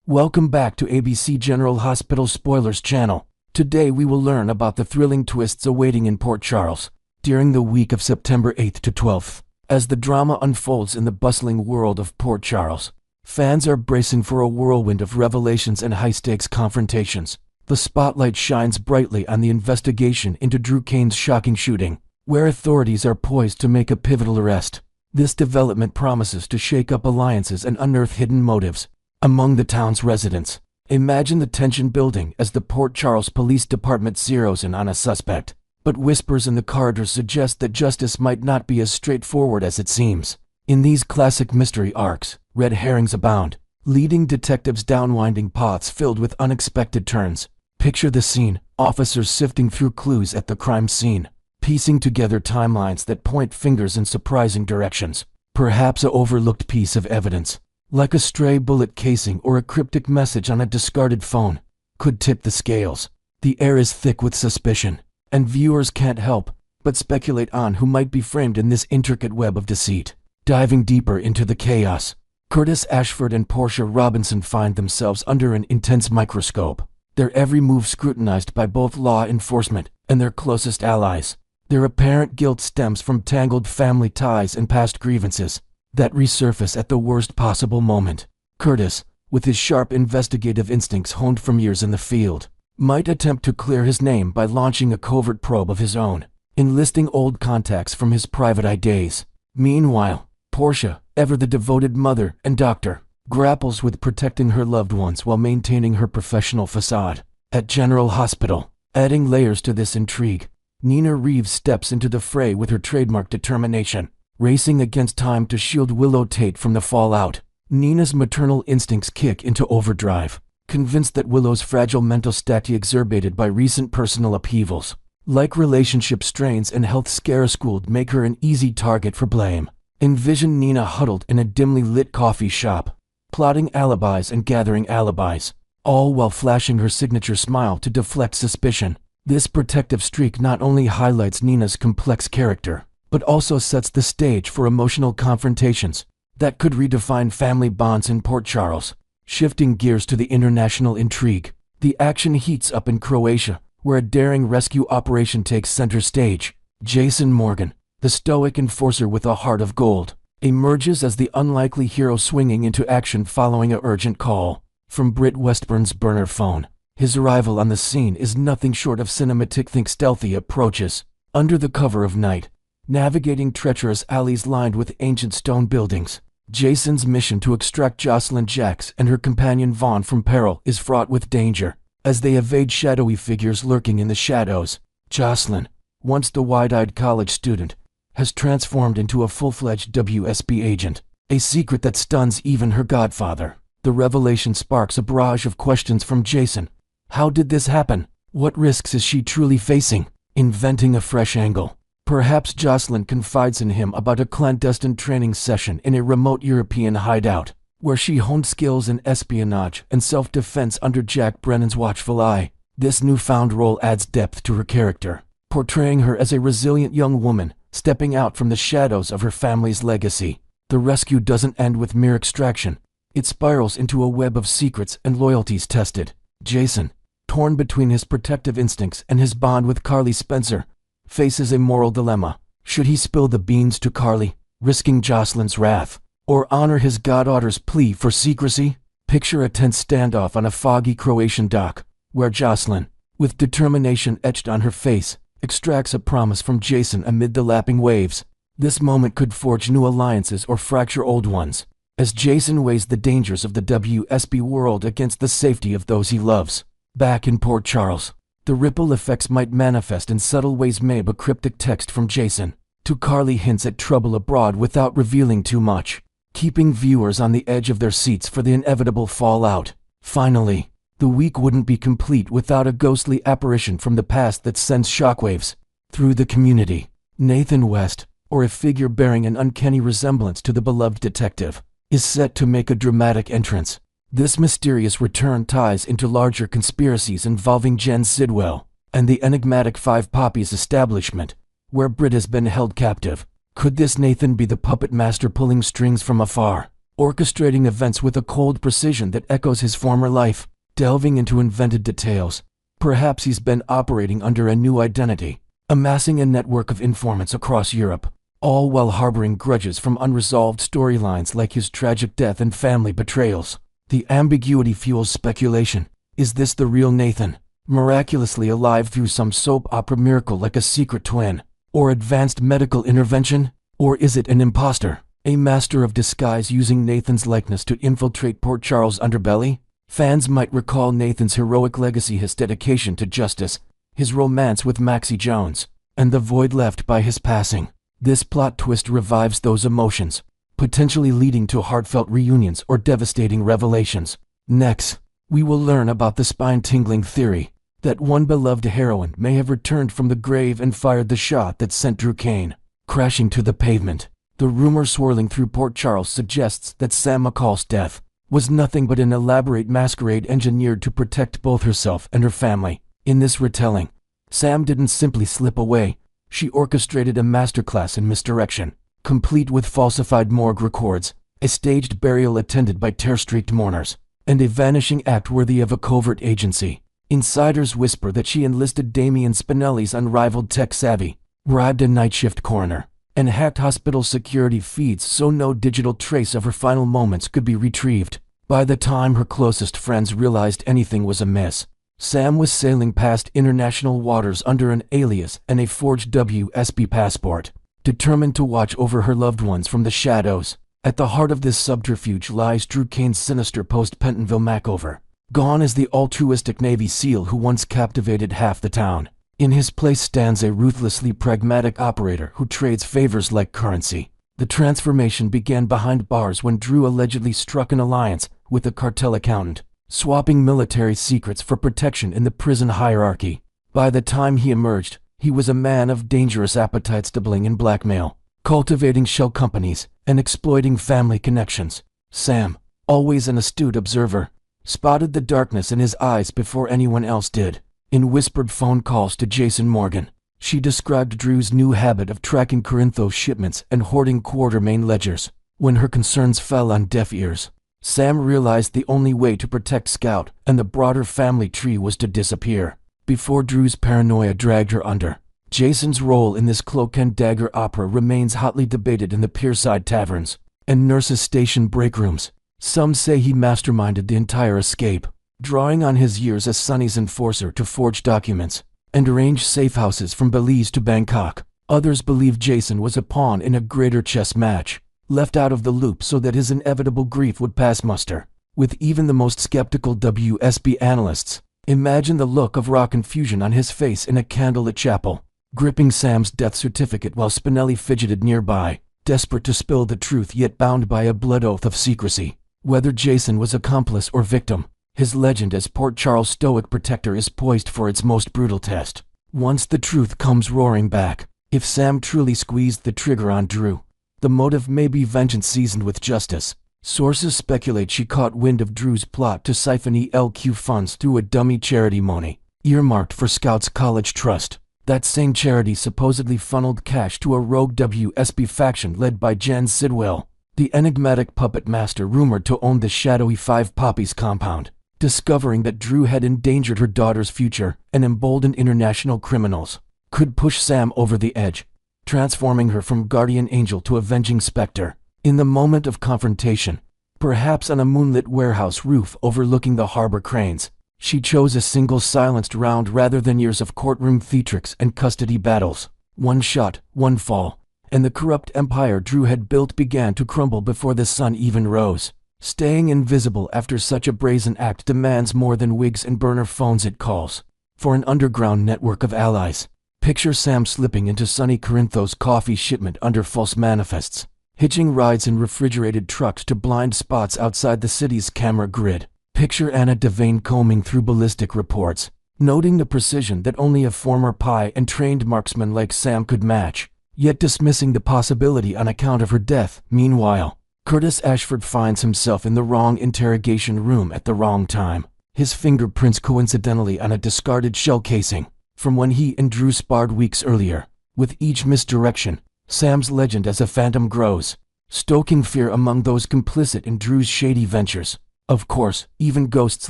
Welcome back to ABC General Hospital Spoilers channel. Today we will learn about the thrilling twists awaiting in Port Charles during the week of September 8th to 12th. As the drama unfolds in the bustling world of Port Charles, fans are bracing for a whirlwind of revelations and high-stakes confrontations. The spotlight shines brightly on the investigation into Drew Cain's shocking shooting, where authorities are poised to make a pivotal arrest. This development promises to shake up alliances and unearth hidden motives among the town's residents. Imagine the tension building as the Port Charles Police Department zeroes in on a suspect, but whispers in the corridors suggest that justice might not be as straightforward as it seems. In these classic mystery arcs, red herrings abound, leading detectives down winding paths filled with unexpected turns. Picture the scene: officers sifting through clues at the crime scene, piecing together timelines that point fingers in surprising directions. Perhaps an overlooked piece of evidence, like a stray bullet casing or a cryptic message on a discarded phone, could tip the scales. The air is thick with suspicion, and viewers can't help but speculate on who might be framed in this intricate web of deceit. Diving deeper into the chaos, Curtis Ashford and Portia Robinson find themselves under an intense microscope, their every move scrutinized by both law enforcement and their closest allies. Their apparent guilt stems from tangled family ties and past grievances that resurface at the worst possible moment. Curtis, with his sharp investigative instincts honed from years in the field, might attempt to clear his name by launching a covert probe of his own, enlisting old contacts from his private eye days. Meanwhile, Portia, ever the devoted mother and doctor, grapples with protecting her loved ones while maintaining her professional facade. At General Hospital, adding layers to this intrigue, Nina Reeves steps into the fray with her trademark determination, racing against time to shield Willow Tate from the fallout. Nina's maternal instincts kick into overdrive, convinced that Willow's fragile mental state exacerbated by recent personal upheavals, like relationship strains and health scares, could make her an easy target for blame. Envision Nina huddled in a dimly lit coffee shop, plotting alibis and gathering alibis, all while flashing her signature smile to deflect suspicion. This protective streak not only highlights Nina's complex character, but also sets the stage for emotional confrontations that could redefine family bonds in Port Charles. Shifting gears to the international intrigue, the action heats up in Croatia, where a daring rescue operation takes center stage. Jason Morgan, the stoic enforcer with a heart of gold, emerges as the unlikely hero, swinging into action following an urgent call from Britt Westburn's burner phone. His arrival on the scene is nothing short of cinematic. Think stealthy approaches under the cover of night, navigating treacherous alleys lined with ancient stone buildings. Jason's mission to extract Jocelyn Jacks and her companion Vaughn from peril is fraught with danger as they evade shadowy figures lurking in the shadows. Jocelyn, once the wide-eyed college student, has transformed into a full-fledged WSB agent, a secret that stuns even her godfather. The revelation sparks a barrage of questions from Jason. How did this happen? What risks is she truly facing? Inventing a fresh angle, perhaps Jocelyn confides in him about a clandestine training session in a remote European hideout, where she honed skills in espionage and self-defense under Jack Brennan's watchful eye. This newfound role adds depth to her character, portraying her as a resilient young woman stepping out from the shadows of her family's legacy. The rescue doesn't end with mere extraction. It spirals into a web of secrets and loyalties tested. Jason, torn between his protective instincts and his bond with Carly Spencer, faces a moral dilemma. Should he spill the beans to Carly, risking Jocelyn's wrath, or honor his goddaughter's plea for secrecy? Picture a tense standoff on a foggy Croatian dock, where Jocelyn, with determination etched on her face, extracts a promise from Jason amid the lapping waves. This moment could forge new alliances or fracture old ones, as Jason weighs the dangers of the WSB world against the safety of those he loves. Back in Port Charles, the ripple effects might manifest in subtle ways. Maybe a cryptic text from Jason to Carly hints at trouble abroad without revealing too much, keeping viewers on the edge of their seats for the inevitable fallout. Finally, the week wouldn't be complete without a ghostly apparition from the past that sends shockwaves through the community. Nathan West, or a figure bearing an uncanny resemblance to the beloved detective, is set to make a dramatic entrance. This mysterious return ties into larger conspiracies involving Jen Sidwell and the enigmatic Five Poppies establishment, where Britt has been held captive. Could this Nathan be the puppet master pulling strings from afar, orchestrating events with a cold precision that echoes his former life, delving into invented details. Perhaps he's been operating under a new identity, amassing a network of informants across Europe, all while harboring grudges from unresolved storylines like his tragic death and family betrayals. The ambiguity fuels speculation. Is this the real Nathan, miraculously alive through some soap opera miracle like a secret twin, or advanced medical intervention? Or is it an imposter, a master of disguise using Nathan's likeness to infiltrate Port Charles' underbelly? Fans might recall Nathan's heroic legacy, his dedication to justice, his romance with Maxie Jones, and the void left by his passing. This plot twist revives those emotions, potentially leading to heartfelt reunions or devastating revelations. Next, we will learn about the spine-tingling theory that one beloved heroine may have returned from the grave and fired the shot that sent Drew Kane crashing to the pavement. The rumor swirling through Port Charles suggests that Sam McCall's death was nothing but an elaborate masquerade engineered to protect both herself and her family. In this retelling, Sam didn't simply slip away. She orchestrated a masterclass in misdirection, complete with falsified morgue records, a staged burial attended by tear-streaked mourners, and a vanishing act worthy of a covert agency. Insiders whisper that she enlisted Damian Spinelli's unrivaled tech savvy, bribed a night shift coroner, and hacked hospital security feeds so no digital trace of her final moments could be retrieved. By the time her closest friends realized anything was amiss, Sam was sailing past international waters under an alias and a forged WSB passport, determined to watch over her loved ones from the shadows. At the heart of this subterfuge lies Drew Kane's sinister post-Pentonville makeover. Gone is the altruistic Navy SEAL who once captivated half the town. In his place stands a ruthlessly pragmatic operator who trades favors like currency. The transformation began behind bars when Drew allegedly struck an alliance with a cartel accountant, swapping military secrets for protection in the prison hierarchy. By the time he emerged, he was a man of dangerous appetites, dabbling in blackmail, cultivating shell companies, and exploiting family connections. Sam, always an astute observer, spotted the darkness in his eyes before anyone else did. In whispered phone calls to Jason Morgan, she described Drew's new habit of tracking Corinthos shipments and hoarding Quartermain ledgers. When her concerns fell on deaf ears, Sam realized the only way to protect Scout and the broader family tree was to disappear. Before Drew's paranoia dragged her under, Jason's role in this cloak and dagger opera remains hotly debated in the Pierside taverns and nurses' station break rooms. Some say he masterminded the entire escape, drawing on his years as Sonny's enforcer to forge documents and arrange safe houses from Belize to Bangkok. Others believe Jason was a pawn in a greater chess match, left out of the loop so that his inevitable grief would pass muster. With even the most skeptical WSB analysts, imagine the look of raw confusion on his face in a candlelit chapel, gripping Sam's death certificate while Spinelli fidgeted nearby, desperate to spill the truth yet bound by a blood oath of secrecy. Whether Jason was accomplice or victim, his legend as Port Charles' stoic protector is poised for its most brutal test. Once the truth comes roaring back, if Sam truly squeezed the trigger on Drew, the motive may be vengeance seasoned with justice. Sources speculate she caught wind of Drew's plot to siphon ELQ funds through a dummy charity money, earmarked for Scout's college trust. That same charity supposedly funneled cash to a rogue WSB faction led by Jen Sidwell, the enigmatic puppet master rumored to own the shadowy Five Poppies compound. Discovering that Drew had endangered her daughter's future and emboldened international criminals could push Sam over the edge, transforming her from guardian angel to avenging specter. In the moment of confrontation, perhaps on a moonlit warehouse roof overlooking the harbor cranes, she chose a single silenced round rather than years of courtroom theatrics and custody battles. One shot, one fall, and the corrupt empire Drew had built began to crumble before the sun even rose. Staying invisible after such a brazen act demands more than wigs and burner phones. It calls for an underground network of allies. Picture Sam slipping into sunny Corinthos coffee shipment under false manifests, hitching rides in refrigerated trucks to blind spots outside the city's camera grid. Picture Anna Devane combing through ballistic reports, noting the precision that only a former PI and trained marksman like Sam could match, yet dismissing the possibility on account of her death. Meanwhile, Curtis Ashford finds himself in the wrong interrogation room at the wrong time, his fingerprints coincidentally on a discarded shell casing from when he and Drew sparred weeks earlier. With each misdirection, Sam's legend as a phantom grows, stoking fear among those complicit in Drew's shady ventures. Of course, even ghosts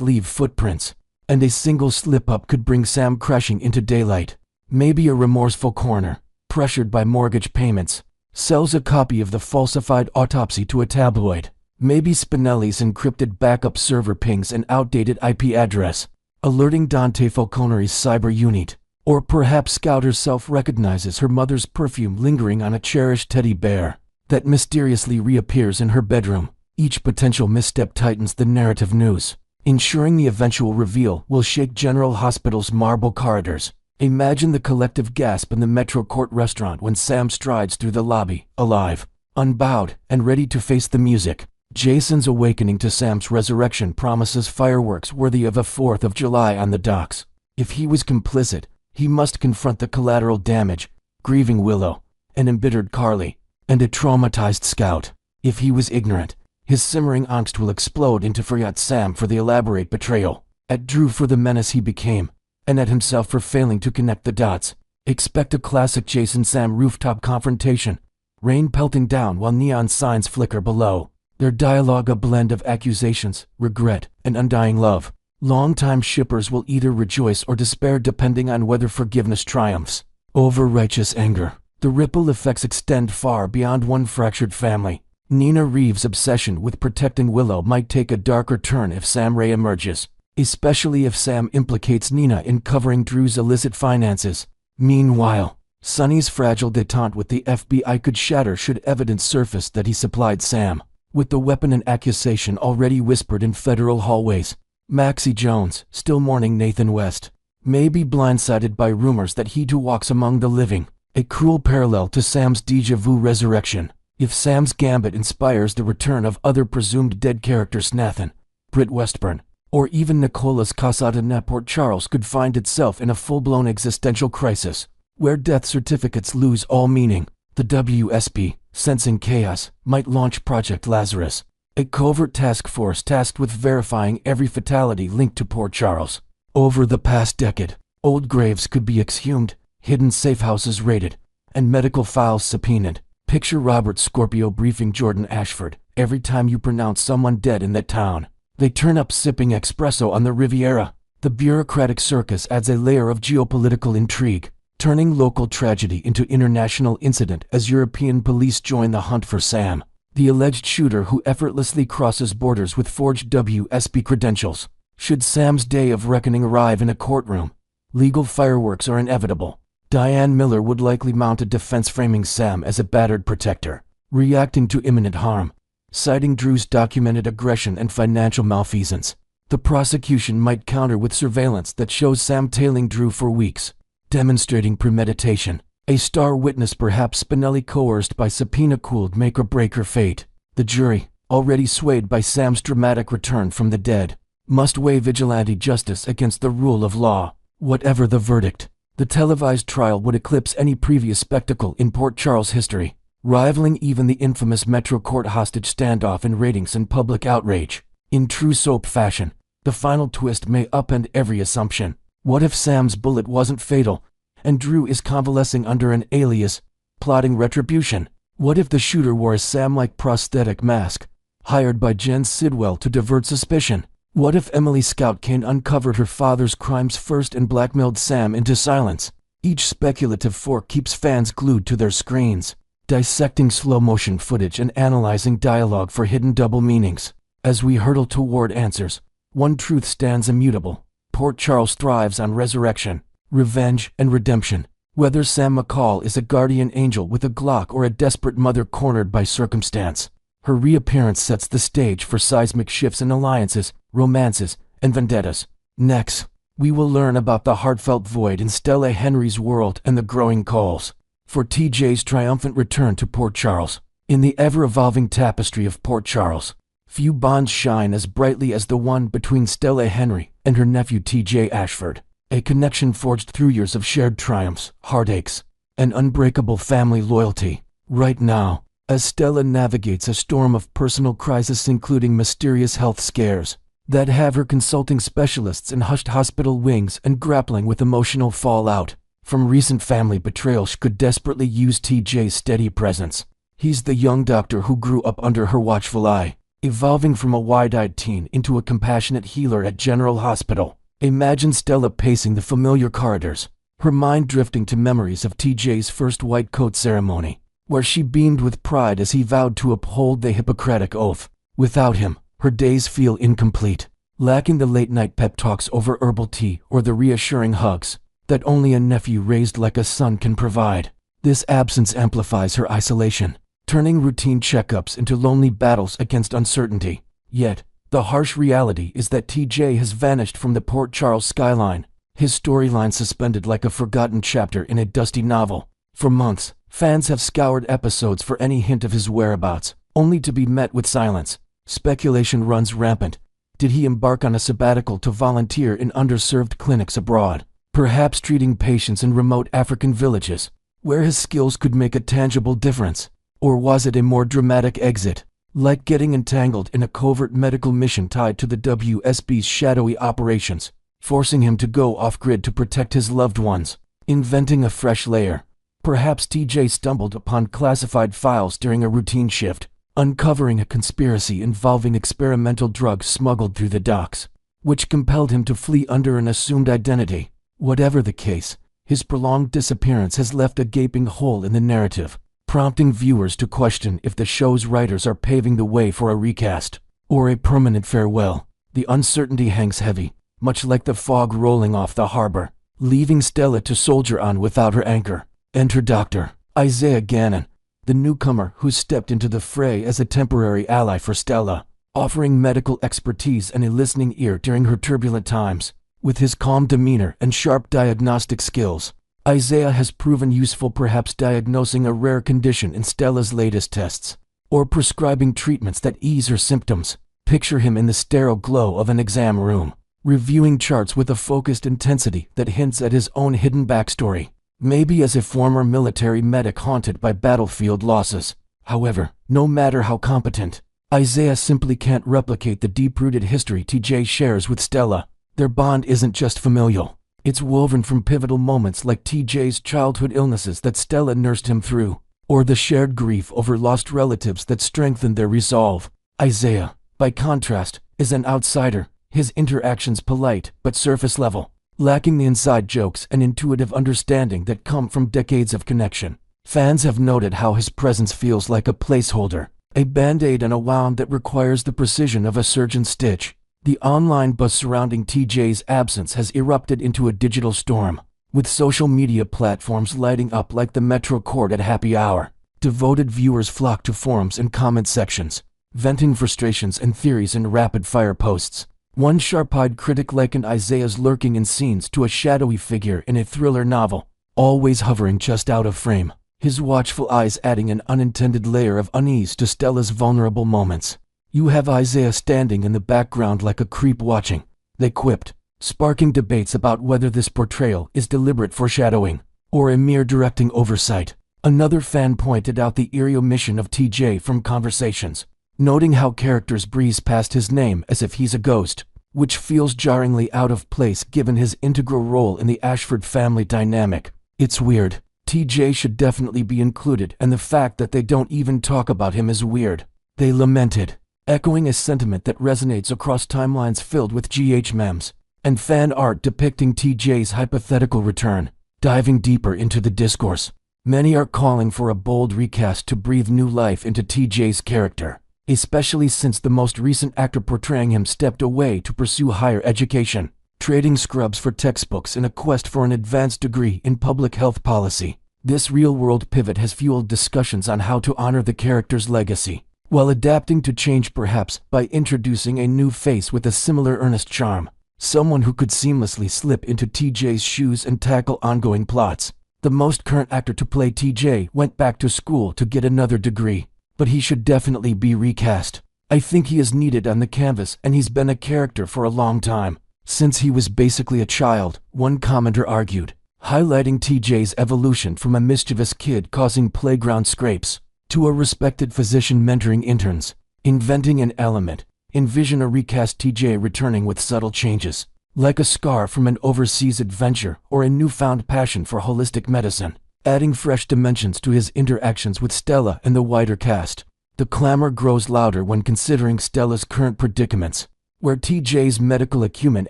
leave footprints, and a single slip-up could bring Sam crashing into daylight. Maybe a remorseful coroner, pressured by mortgage payments, sells a copy of the falsified autopsy to a tabloid. Maybe Spinelli's encrypted backup server pings an outdated IP address, alerting Dante Falcone's cyber unit. Or perhaps Scout herself recognizes her mother's perfume lingering on a cherished teddy bear that mysteriously reappears in her bedroom. Each potential misstep tightens the narrative news, ensuring the eventual reveal will shake General Hospital's marble corridors. Imagine the collective gasp in the Metro Court restaurant when Sam strides through the lobby, alive, unbowed, and ready to face the music. Jason's awakening to Sam's resurrection promises fireworks worthy of a 4th of July on the docks. If he was complicit, he must confront the collateral damage, grieving Willow, an embittered Carly, and a traumatized Scout. If he was ignorant, his simmering angst will explode into fury at Sam for the elaborate betrayal, at Drew for the menace he became, and at himself for failing to connect the dots. Expect a classic Jason-Sam rooftop confrontation, rain pelting down while neon signs flicker below. Their dialogue a blend of accusations, regret, and undying love. Longtime shippers will either rejoice or despair depending on whether forgiveness triumphs over righteous anger. The ripple effects extend far beyond one fractured family. Nina Reeves' obsession with protecting Willow might take a darker turn if Sam re-emerges, especially if Sam implicates Nina in covering Drew's illicit finances. Meanwhile, Sonny's fragile détente with the FBI could shatter should evidence surface that he supplied Sam with the weapon and accusation already whispered in federal hallways. Maxie Jones, still mourning Nathan West, may be blindsided by rumors that he too walks among the living, a cruel parallel to Sam's déjà vu resurrection. If Sam's gambit inspires the return of other presumed dead characters, Nathan, Britt Westburn, or even Nicolas Casada, Port Charles could find itself in a full-blown existential crisis, where death certificates lose all meaning. The WSP, sensing chaos, might launch Project Lazarus, a covert task force tasked with verifying every fatality linked to Port Charles. Over the past decade, old graves could be exhumed, hidden safe houses raided, and medical files subpoenaed. Picture Robert Scorpio briefing Jordan Ashford. Every time you pronounce someone dead in that town, they turn up sipping espresso on the Riviera. The bureaucratic circus adds a layer of geopolitical intrigue, turning local tragedy into international incident as European police join the hunt for Sam, the alleged shooter who effortlessly crosses borders with forged WSP credentials. Should Sam's day of reckoning arrive in a courtroom, legal fireworks are inevitable. Diane Miller would likely mount a defense framing Sam as a battered protector, reacting to imminent harm, citing Drew's documented aggression and financial malfeasance. The prosecution might counter with surveillance that shows Sam tailing Drew for weeks, demonstrating premeditation. A star witness, perhaps Spinelli, coerced by subpoena-cooled make-or-break her fate. The jury, already swayed by Sam's dramatic return from the dead, must weigh vigilante justice against the rule of law. Whatever the verdict, the televised trial would eclipse any previous spectacle in Port Charles history, rivaling even the infamous Metro Court hostage standoff in ratings and public outrage. In true soap fashion, the final twist may upend every assumption. What if Sam's bullet wasn't fatal, and Drew is convalescing under an alias, plotting retribution? What if the shooter wore a Sam-like prosthetic mask, hired by Jen Sidwell to divert suspicion? What if Emily Scout Kane uncovered her father's crimes first and blackmailed Sam into silence? Each speculative fork keeps fans glued to their screens, dissecting slow-motion footage and analyzing dialogue for hidden double meanings. As we hurtle toward answers, one truth stands immutable. Port Charles thrives on resurrection, revenge, and redemption. Whether Sam McCall is a guardian angel with a Glock or a desperate mother cornered by circumstance, her reappearance sets the stage for seismic shifts in alliances, romances, and vendettas. Next, we will learn about the heartfelt void in Stella Henry's world and the growing calls for TJ's triumphant return to Port Charles. In the ever-evolving tapestry of Port Charles, few bonds shine as brightly as the one between Stella Henry and her nephew TJ Ashford, a connection forged through years of shared triumphs, heartaches, and unbreakable family loyalty. Right now, as Stella navigates a storm of personal crisis including mysterious health scares that have her consulting specialists in hushed hospital wings and grappling with emotional fallout from recent family betrayal, she could desperately use TJ's steady presence, He's the young doctor who grew up under her watchful eye, evolving from a wide-eyed teen into a compassionate healer at General Hospital. Imagine Stella pacing the familiar corridors, her mind drifting to memories of TJ's first white coat ceremony, where she beamed with pride as he vowed to uphold the Hippocratic Oath. Without him, her days feel incomplete, lacking the late-night pep talks over herbal tea or the reassuring hugs that only a nephew raised like a son can provide. This absence amplifies her isolation, turning routine checkups into lonely battles against uncertainty. Yet, the harsh reality is that TJ has vanished from the Port Charles skyline, his storyline suspended like a forgotten chapter in a dusty novel. For months, fans have scoured episodes for any hint of his whereabouts, only to be met with silence. Speculation runs rampant. Did he embark on a sabbatical to volunteer in underserved clinics abroad, perhaps treating patients in remote African villages, where his skills could make a tangible difference? Or was it a more dramatic exit, like getting entangled in a covert medical mission tied to the WSB's shadowy operations, forcing him to go off-grid to protect his loved ones, inventing a fresh layer? Perhaps TJ stumbled upon classified files during a routine shift, uncovering a conspiracy involving experimental drugs smuggled through the docks, which compelled him to flee under an assumed identity. Whatever the case, his prolonged disappearance has left a gaping hole in the narrative, prompting viewers to question if the show's writers are paving the way for a recast or a permanent farewell. The uncertainty hangs heavy, much like the fog rolling off the harbor, leaving Stella to soldier on without her anchor. Enter Dr. Isaiah Gannon, the newcomer who stepped into the fray as a temporary ally for Stella, offering medical expertise and a listening ear during her turbulent times. With his calm demeanor and sharp diagnostic skills, Isaiah has proven useful, perhaps diagnosing a rare condition in Stella's latest tests, or prescribing treatments that ease her symptoms. Picture him in the sterile glow of an exam room, reviewing charts with a focused intensity that hints at his own hidden backstory, maybe as a former military medic haunted by battlefield losses. However, no matter how competent, Isaiah simply can't replicate the deep-rooted history TJ shares with Stella. Their bond isn't just familial. It's woven from pivotal moments like TJ's childhood illnesses that Stella nursed him through, or the shared grief over lost relatives that strengthened their resolve. Isaiah, by contrast, is an outsider, his interactions polite but surface level, lacking the inside jokes and intuitive understanding that come from decades of connection. Fans have noted how his presence feels like a placeholder, a band-aid and a wound that requires the precision of a surgeon's stitch. The online buzz surrounding TJ's absence has erupted into a digital storm, with social media platforms lighting up like the Metro Court at happy hour. Devoted viewers flock to forums and comment sections, venting frustrations and theories in rapid-fire posts. One sharp-eyed critic likened Isaiah's lurking in scenes to a shadowy figure in a thriller novel, always hovering just out of frame, his watchful eyes adding an unintended layer of unease to Stella's vulnerable moments. "You have Isaiah standing in the background like a creep watching," they quipped, sparking debates about whether this portrayal is deliberate foreshadowing or a mere directing oversight. Another fan pointed out the eerie omission of TJ from conversations, noting how characters breeze past his name as if he's a ghost, which feels jarringly out of place given his integral role in the Ashford family dynamic. "It's weird. TJ should definitely be included, and the fact that they don't even talk about him is weird," they lamented, echoing a sentiment that resonates across timelines filled with GH memes and fan art depicting TJ's hypothetical return. Diving deeper into the discourse, many are calling for a bold recast to breathe new life into TJ's character, especially since the most recent actor portraying him stepped away to pursue higher education, trading scrubs for textbooks in a quest for an advanced degree in public health policy. This real-world pivot has fueled discussions on how to honor the character's legacy, while adapting to change, perhaps by introducing a new face with a similar earnest charm, someone who could seamlessly slip into TJ's shoes and tackle ongoing plots. The most current actor to play TJ went back to school to get another degree, but he should definitely be recast. "I think he is needed on the canvas, and he's been a character for a long time, since he was basically a child," one commenter argued, highlighting TJ's evolution from a mischievous kid causing playground scrapes to a respected physician mentoring interns. Inventing an element, envision a recast TJ returning with subtle changes, like a scar from an overseas adventure or a newfound passion for holistic medicine. adding fresh dimensions to his interactions with Stella and the wider cast. The clamor grows louder when considering Stella's current predicaments, where TJ's medical acumen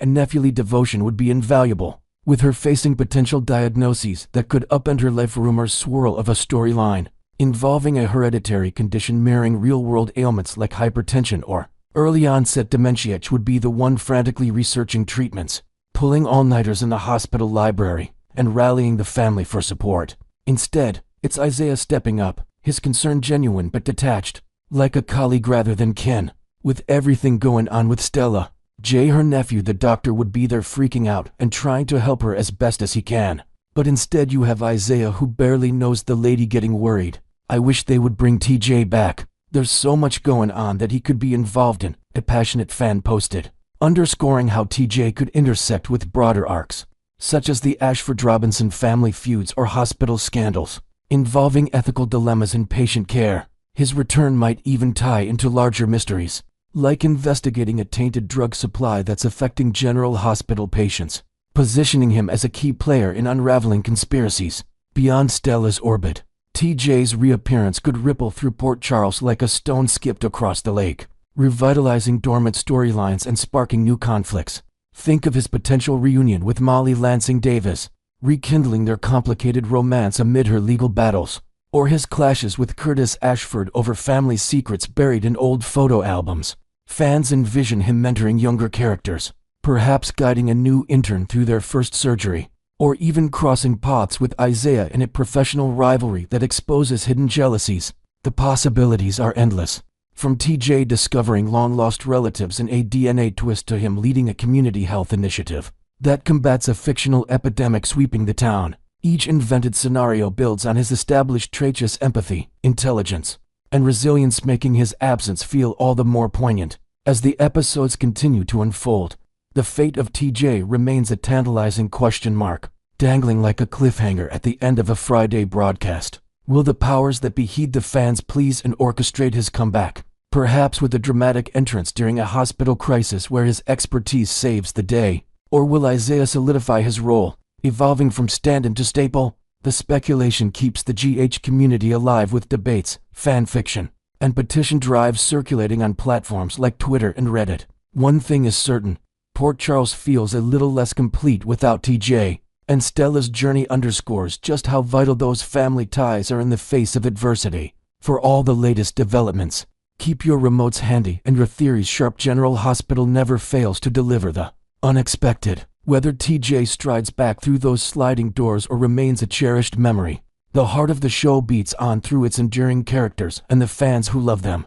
and nephewly devotion would be invaluable. With her facing potential diagnoses that could upend her life, rumors swirl of a storyline involving a hereditary condition mirroring real-world ailments like hypertension or early-onset dementia, which would be the one frantically researching treatments, pulling all-nighters in the hospital library, and rallying the family for support. Instead, it's Isaiah stepping up, his concern genuine but detached, like a colleague rather than kin. With everything going on with Stella, Jay, her nephew, the doctor, would be there freaking out and trying to help her as best as he can. But instead you have Isaiah, who barely knows the lady, getting worried. I wish they would bring TJ back. There's so much going on that he could be involved in, a passionate fan posted, underscoring how TJ could intersect with broader arcs, such as the Ashford-Robinson family feuds or hospital scandals, involving ethical dilemmas in patient care. His return might even tie into larger mysteries, like investigating a tainted drug supply that's affecting General Hospital patients, positioning him as a key player in unraveling conspiracies beyond Stella's orbit. TJ's reappearance could ripple through Port Charles like a stone skipped across the lake, revitalizing dormant storylines and sparking new conflicts. Think of his potential reunion with Molly Lansing Davis, rekindling their complicated romance amid her legal battles, or his clashes with Curtis Ashford over family secrets buried in old photo albums. Fans envision him mentoring younger characters, perhaps guiding a new intern through their first surgery, or even crossing paths with Isaiah in a professional rivalry that exposes hidden jealousies. The possibilities are endless. From TJ discovering long-lost relatives in a DNA twist to him leading a community health initiative that combats a fictional epidemic sweeping the town, each invented scenario builds on his established traits: empathy, intelligence, and resilience, making his absence feel all the more poignant. As the episodes continue to unfold, the fate of TJ remains a tantalizing question mark, dangling like a cliffhanger at the end of a Friday broadcast. Will the powers that be heed the fans' pleas and orchestrate his comeback, perhaps with a dramatic entrance during a hospital crisis where his expertise saves the day? Or will Isaiah solidify his role, evolving from stand-in to staple? The speculation keeps the GH community alive with debates, fan fiction, and petition drives circulating on platforms like Twitter and Reddit. One thing is certain: Port Charles feels a little less complete without TJ, and Stella's journey underscores just how vital those family ties are in the face of adversity. For all the latest developments, keep your remotes handy and your theories sharp. General Hospital never fails to deliver the unexpected. Whether TJ strides back through those sliding doors or remains a cherished memory, the heart of the show beats on through its enduring characters and the fans who love them.